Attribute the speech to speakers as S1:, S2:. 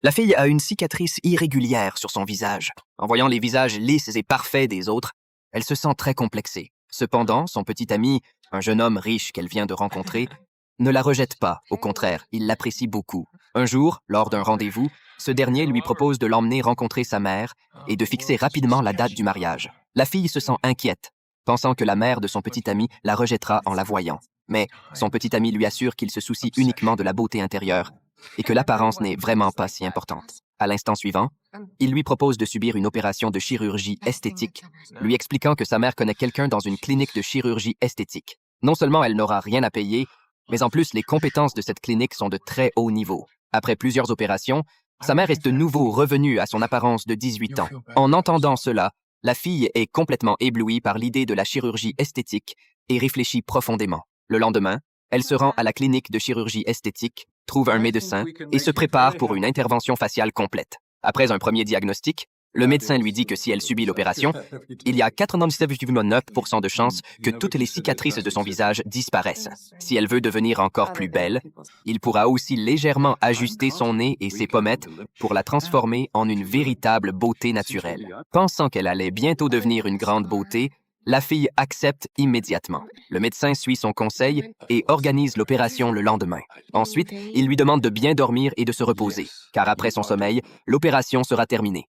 S1: La fille a une cicatrice irrégulière sur son visage. En voyant les visages lisses et parfaits des autres, elle se sent très complexée. Cependant, son petit ami, un jeune homme riche qu'elle vient de rencontrer, ne la rejette pas, au contraire, il l'apprécie beaucoup. Un jour, lors d'un rendez-vous, ce dernier lui propose de l'emmener rencontrer sa mère et de fixer rapidement la date du mariage. La fille se sent inquiète, pensant que la mère de son petit ami la rejettera en la voyant. Mais son petit ami lui assure qu'il se soucie uniquement de la beauté intérieure et que l'apparence n'est vraiment pas si importante. À l'instant suivant, il lui propose de subir une opération de chirurgie esthétique, lui expliquant que sa mère connaît quelqu'un dans une clinique de chirurgie esthétique. Non seulement elle n'aura rien à payer, mais en plus les compétences de cette clinique sont de très haut niveau. Après plusieurs opérations, sa mère est de nouveau revenue à son apparence de 18 ans. En entendant cela, la fille est complètement éblouie par l'idée de la chirurgie esthétique et réfléchit profondément. Le lendemain, elle se rend à la clinique de chirurgie esthétique, trouve un médecin et se prépare pour une intervention faciale complète. Après un premier diagnostic, le médecin lui dit que si elle subit l'opération, il y a 99,9% de chances que toutes les cicatrices de son visage disparaissent. Si elle veut devenir encore plus belle, il pourra aussi légèrement ajuster son nez et ses pommettes pour la transformer en une véritable beauté naturelle. Pensant qu'elle allait bientôt devenir une grande beauté, la fille accepte immédiatement. Le médecin suit son conseil et organise l'opération le lendemain. Ensuite, il lui demande de bien dormir et de se reposer, car après son sommeil, l'opération sera terminée.